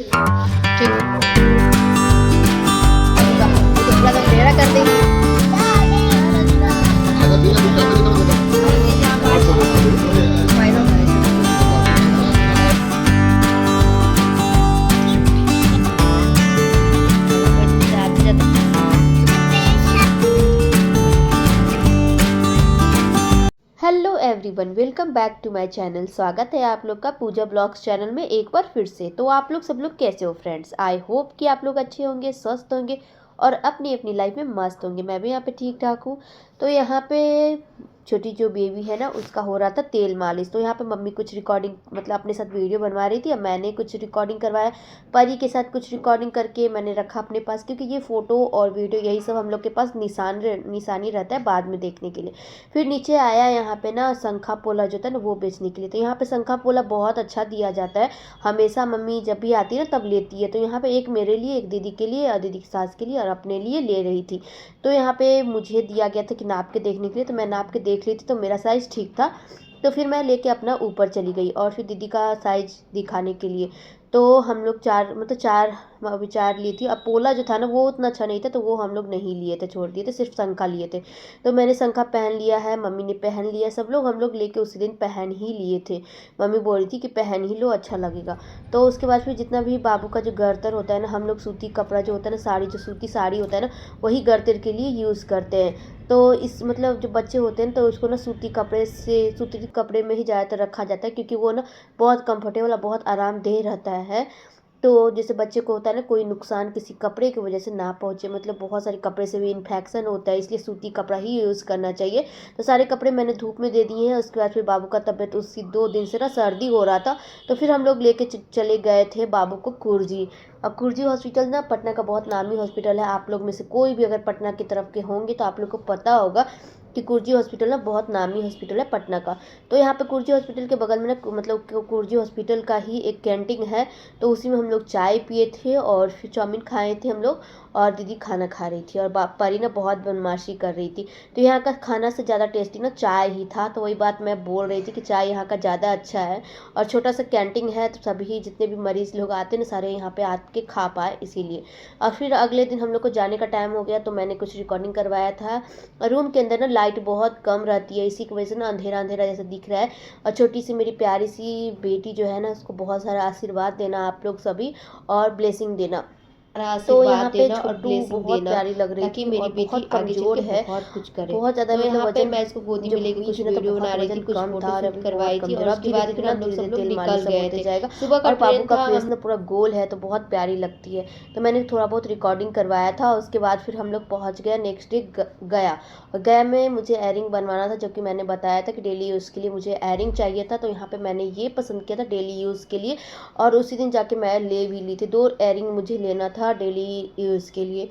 ठीक थोड़ा सा मेरा कर देंगे। Hello everyone, welcome back to my channel. स्वागत है आप लोग का पूजा ब्लॉग्स चैनल में एक बार फिर से। तो आप लोग सब लोग कैसे हो फ्रेंड्स? आई होप कि आप लोग अच्छे होंगे, स्वस्थ होंगे और अपनी अपनी लाइफ में मस्त होंगे। मैं भी यहाँ पे ठीक ठाक हूँ। तो यहाँ पे छोटी जो बेबी है ना, उसका हो रहा था तेल मालिश। तो यहाँ पे मम्मी कुछ रिकॉर्डिंग मतलब अपने साथ वीडियो बनवा रही थी और मैंने कुछ रिकॉर्डिंग करवाया। परी के साथ कुछ रिकॉर्डिंग करके मैंने रखा अपने पास, क्योंकि ये फ़ोटो और वीडियो यही सब हम लोग के पास निशानी रहता है बाद में देखने के लिए। फिर नीचे आया यहाँ पे ना शंखा पोला जो था ना वो बेचने के लिए। तो यहाँ पे शंखा पोला बहुत अच्छा दिया जाता है। हमेशा मम्मी जब भी आती है ना तब लेती है। तो यहाँ पे एक मेरे लिए, एक दीदी के लिए और दीदी की सास के लिए और अपने लिए ले रही थी। तो यहाँ पे मुझे दिया गया था कि नाप के देखने के लिए। तो मैं नाप के देख ली थी तो मेरा साइज़ ठीक था। तो फिर मैं लेके अपना ऊपर चली गई और फिर दीदी का साइज दिखाने के लिए। तो हम लोग चार अभी चार ली थी। अब पोला जो था ना वो उतना अच्छा नहीं था, तो वो हम लोग नहीं लिए थे, छोड़ दिए थे, सिर्फ शंखा लिए थे। तो मैंने शंखा पहन लिया है, मम्मी ने पहन लिया, सब लोग हम लोग लेके उसी दिन पहन ही लिए थे। मम्मी बोल रही थी कि पहन ही लो, अच्छा लगेगा। तो उसके बाद फिर जितना भी बाबू का जो गर्तर होता है ना, हम लोग सूती कपड़ा जो होता है ना, साड़ी जो सूती साड़ी होता है ना, वही गर्तर के लिए यूज़ करते हैं। तो इस मतलब जो बच्चे होते हैं तो उसको ना सूती कपड़े में ही ज़्यादातर रखा जाता है, क्योंकि वो ना बहुत कंफर्टेबल और बहुत आरामदेह रहता है। तो जैसे बच्चे को होता है ना, कोई नुकसान किसी कपड़े की वजह से ना पहुँचे, मतलब बहुत सारे कपड़े से भी इन्फेक्शन होता है, इसलिए सूती कपड़ा ही यूज़ करना चाहिए। तो सारे कपड़े मैंने धूप में दे दिए हैं। उसके बाद फिर बाबू का तबीयत उसी 2 दिन से ना सर्दी हो रहा था। तो फिर हम लोग लेके चले गए थे बाबू को कुर्जी। अब कुर्जी हॉस्पिटल ना पटना का बहुत नामी हॉस्पिटल है। आप लोग में से कोई भी अगर पटना की तरफ के होंगे तो आप लोग को पता होगा कि कुर्जी हॉस्पिटल ना बहुत नामी हॉस्पिटल है पटना का। तो यहाँ पे कुर्जी हॉस्पिटल के बगल में ना मतलब कुर्जी हॉस्पिटल का ही एक कैंटीन है। तो उसी में हम लोग चाय पिए थे और फिर चाउमीन खाए थे हम लोग। और दीदी खाना खा रही थी और परी ना बहुत बदमाशी कर रही थी। तो यहाँ का खाना से ज़्यादा टेस्टी ना चाय ही था। तो वही बात मैं बोल रही थी कि चाय यहाँ का ज़्यादा अच्छा है। और छोटा सा कैंटीन है तो सभी जितने भी मरीज़ लोग आते हैं ना, सारे यहाँ पे आके खा पाए इसीलिए। और फिर अगले दिन हम लोग को जाने का टाइम हो गया तो मैंने कुछ रिकॉर्डिंग करवाया था। रूम के अंदर ना लाइट बहुत कम रहती है, इसी की वजह से ना अंधेरा अंधेरा जैसा दिख रहा है। और छोटी सी मेरी प्यारी सी बेटी जो है ना, उसको बहुत सारा आशीर्वाद देना आप लोग सभी और ब्लेसिंग देना। तो आशीर्वाद यहाँ पे देना और छोटू ब्लेसिंग बहुत देना प्यारी लग रही ताकि थी मेरी और बेटी बहुत आगे चल कमज़ोर के है। बहुत कुछ करे। बहुत ज़्यादा तो मतलब यहाँ पे वजन मैं इसको गोदी जब में लेके हुई कुछ थी ना तो वीडियो बहुत बना रही थी, वजन कुछ कम फोटो था और शूट अभी बहुत करवाई थी कमज़ोर और है। अब उसके धीरे बाद धीरे फिर ना हम लोग धीरे सब धीरे लोग तेल निकल मालिश सब गए होते थे। जाएगा सुबह का और बाबू ट्रेन का था, फेस हम ना पूरा गोल है तो बहुत प्यारी लगती है। तो मैंने थोड़ा बहुत रिकॉर्डिंग करवाया था। उसके बाद फिर हम लोग पहुँच गए नेक्स्ट डे गया। और गया में मुझे एयरिंग बनवाना था, जो कि मैंने बताया था कि डेली यूज़ के लिए मुझे एयरिंग चाहिए था। तो यहाँ पे मैंने ये पसंद किया था डेली यूज़ के लिए। और उसी दिन जाके मैं ले भी ली थी। 2 एयरिंग मुझे लेना था डेली यूज़ के लिए।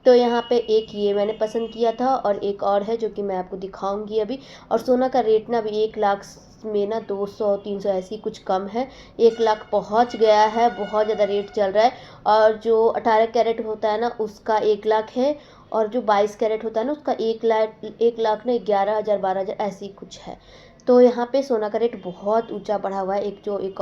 तो यहाँ पे एक ये मैंने पसंद किया था और एक और है जो कि मैं आपको दिखाऊंगी अभी। और सोना का रेट ना अभी 1 लाख में ना 200-300 ऐसी कुछ कम है। 1 लाख पहुँच गया है, बहुत ज़्यादा रेट चल रहा है। और जो 18 कैरेट होता है ना उसका 1 लाख है। और जो 22 कैरेट होता है ना उसका 1 लाख ना 11,000 12,000 ऐसी कुछ है। तो यहाँ पे सोना का रेट बहुत ऊंचा बढ़ा हुआ है। एक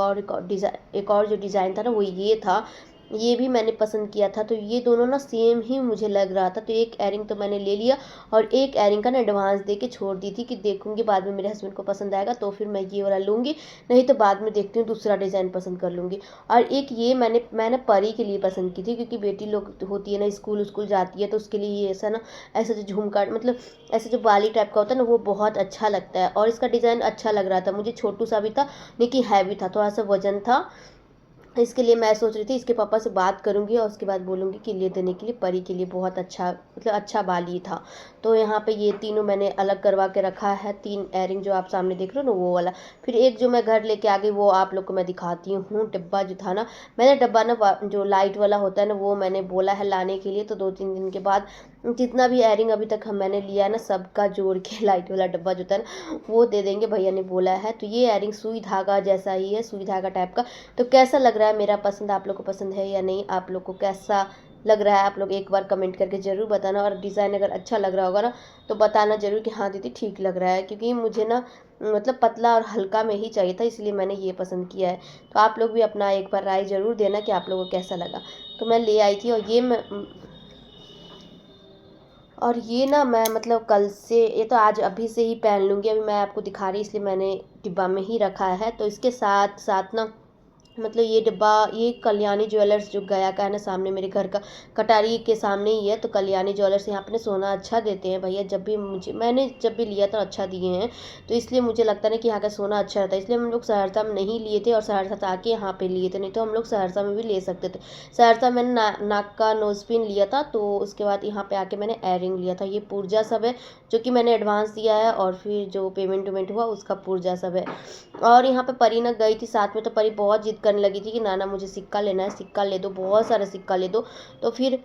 और जो डिज़ाइन था ना वो ये था। ये भी मैंने पसंद किया था। तो ये दोनों ना सेम ही मुझे लग रहा था। तो एक एयरिंग तो मैंने ले लिया और एक एयरिंग का ना एडवांस दे के छोड़ दी थी कि देखूंगी बाद में मेरे हस्बैंड को पसंद आएगा तो फिर मैं ये वाला लूँगी, नहीं तो बाद में देखती हूँ दूसरा डिज़ाइन पसंद कर लूँगी। और एक ये मैंने परी के लिए पसंद की थी, क्योंकि बेटी लोग होती है ना, स्कूल जाती है तो उसके लिए ये ऐसा ना, ऐसा जो झुमका मतलब ऐसे जो बाली टाइप का होता है ना वो बहुत अच्छा लगता है। और इसका डिज़ाइन अच्छा लग रहा था मुझे, छोटू सा भी था लेकिन हैवी था, थोड़ा सा वजन था। इसके लिए मैं सोच रही थी इसके पापा से बात करूंगी और उसके बाद बोलूँगी कि ले देने के लिए। परी के लिए बहुत अच्छा मतलब अच्छा बाली था। तो यहाँ पे ये तीनों मैंने अलग करवा के रखा है। 3 एयरिंग जो आप सामने देख रहे हो ना वो वाला। फिर एक जो मैं घर लेके आ गई वो आप लोग को मैं दिखाती हूँ। डब्बा जो था ना, मैंने डब्बा ना जो लाइट वाला होता है ना वो मैंने बोला है लाने के लिए। तो 2-3 दिन के बाद जितना भी एयरिंग अभी तक मैंने लिया है ना सबका जोड़ के लाइट वाला डब्बा जो था ना वो दे देंगे, भैया ने बोला है। तो ये एयरिंग सुई धागा जैसा ही है, सुई धागा टाइप का। तो कैसा लग रहा है मेरा पसंद, आप लोग को पसंद है या नहीं, आप लोग को कैसा लग रहा है आप लोग एक बार कमेंट करके ज़रूर बताना। और डिज़ाइन अगर अच्छा लग रहा होगा ना तो बताना ज़रूर कि हाँ दीदी ठीक लग रहा है, क्योंकि मुझे ना मतलब पतला और हल्का में ही चाहिए था, इसलिए मैंने ये पसंद किया है। तो आप लोग भी अपना एक बार राय ज़रूर देना कि आप लोगों को कैसा लगा। तो मैं ले आई थी और ये ना मैं मतलब कल से, ये तो आज अभी से ही पहन लूँगी। अभी मैं आपको दिखा रही इसलिए मैंने डिब्बा में ही रखा है। तो इसके साथ साथ ना मतलब ये डिब्बा, ये कल्याणी ज्वेलर्स जो गया का है ना, सामने मेरे घर का कटारी के सामने ही है। तो कल्याणी ज्वेलर्स यहाँ पे सोना अच्छा देते हैं भैया, जब भी मैंने जब भी लिया था अच्छा दिए हैं। तो इसलिए मुझे लगता है ना कि यहाँ का सोना अच्छा रहता है, इसलिए हम लोग सहरसा में नहीं लिए थे और सहरसा से आके यहाँ पे लिए थे, नहीं तो हम लोग सहरसा में भी ले सकते थे। सहरसा मैंने नाक का नोजपिन लिया था, तो उसके बाद यहाँ पे आके मैंने एयरिंग लिया था। ये पुर्जा सब है जो कि मैंने एडवांस दिया है, और फिर जो पेमेंट वेमेंट हुआ उसका पुर्जा सब है। और यहाँ पे परी ना गई थी साथ में, तो परी बहुत जिद करने लगी थी कि नाना मुझे सिक्का लेना है, सिक्का ले दो, बहुत सारा सिक्का ले दो। तो फिर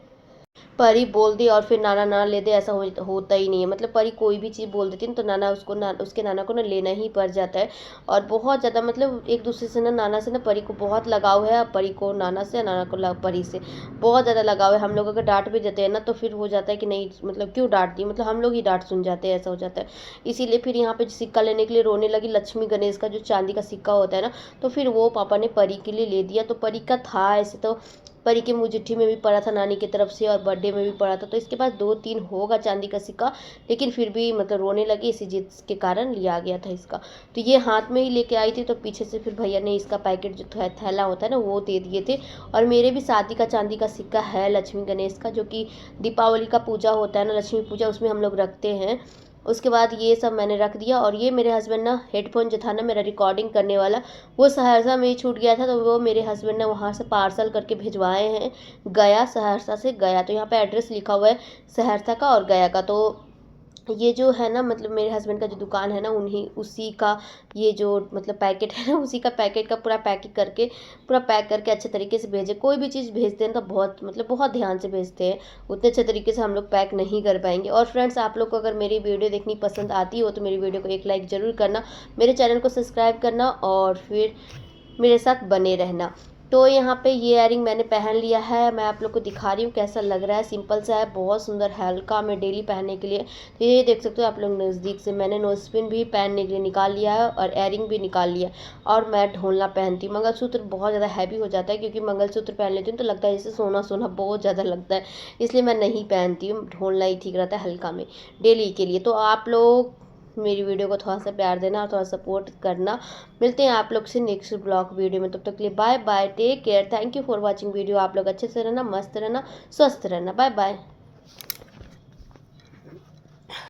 परी बोल दी और फिर नाना ना ले दे, ऐसा होता ही नहीं है। मतलब परी कोई भी चीज़ बोल देती है तो नाना उसके नाना को ना लेना ही पड़ जाता है। और बहुत ज़्यादा मतलब एक दूसरे से ना, नाना से ना परी को बहुत लगाव है, परी को नाना से, नाना को परी से बहुत ज़्यादा लगाव है। हम लोग अगर डांट भी देते हैं ना तो फिर हो जाता है कि नहीं मतलब क्यों डांट दी, मतलब हम लोग ही डांट सुन जाते हैं, ऐसा हो जाता है। इसीलिए फिर यहाँ पे सिक्का लेने के लिए रोने लगी। लक्ष्मी गणेश का जो चांदी का सिक्का होता है ना, तो फिर वो पापा ने परी के लिए ले दिया। तो परी का था ऐसे, तो परी के मुँह में भी पड़ा था नानी की तरफ से, और बर्थडे में भी पड़ा था। तो इसके पास 2-3 होगा चांदी का सिक्का, लेकिन फिर भी मतलब रोने लगी, इसी जिद के कारण लिया गया था इसका। तो ये हाथ में ही लेके आई थी, तो पीछे से फिर भैया ने इसका पैकेट जो थैला होता है ना वो दे दिए थे। और मेरे भी शादी का चांदी का सिक्का है लक्ष्मी गणेश का, जो कि दीपावली का पूजा होता है ना, लक्ष्मी पूजा, उसमें हम लोग रखते हैं। उसके बाद ये सब मैंने रख दिया। और ये मेरे हस्बैंड ना हेडफोन जो था ना मेरा रिकॉर्डिंग करने वाला, वो सहरसा में ही छूट गया था, तो वो मेरे हस्बैंड ने वहाँ से पार्सल करके भिजवाए हैं, गया, सहरसा से गया। तो यहाँ पे एड्रेस लिखा हुआ है सहरसा का और गया का। तो ये जो है ना मतलब मेरे हस्बैंड का जो दुकान है ना, उन्हीं उसी का ये जो मतलब पैकेट है ना, उसी का पैकेट का पूरा पैकिंग करके, पूरा पैक करके अच्छे तरीके से भेजे। कोई भी चीज़ भेजते हैं तो बहुत मतलब बहुत ध्यान से भेजते हैं, उतने अच्छे तरीके से हम लोग पैक नहीं कर पाएंगे। और फ्रेंड्स, आप लोग को अगर मेरी वीडियो देखनी पसंद आती हो तो मेरी वीडियो को एक लाइक ज़रूर करना, मेरे चैनल को सब्सक्राइब करना और फिर मेरे साथ बने रहना। तो यहाँ पे ये इयरिंग मैंने पहन लिया है, मैं आप लोग को दिखा रही हूँ कैसा लग रहा है। सिंपल सा है, बहुत सुंदर, हल्का में डेली पहनने के लिए। तो ये देख सकते हो आप लोग नज़दीक से, मैंने नोज पिन भी पहनने के लिए निकाल लिया है और इयरिंग भी निकाल लिया है। और मैं ढोलना पहनती हूँ। मंगलसूत्र बहुत ज़्यादा हैवी हो जाता है, क्योंकि मंगलसूत्र पहन लेती हूँ तो लगता है जैसे सोना सोना बहुत ज़्यादा लगता है, इसलिए मैं नहीं पहनती हूँ। ढोलना ही ठीक रहता है हल्का में डेली के लिए। तो आप लोग मेरी वीडियो को थोड़ा सा प्यार देना और थोड़ा सपोर्ट करना। मिलते हैं आप लोग से नेक्स्ट ब्लॉग वीडियो में, तब तक के लिए bye bye, take care, thank you for watching video. आप लोग अच्छे से रहना, मस्त रहना, स्वस्थ रहना, बाय बाय।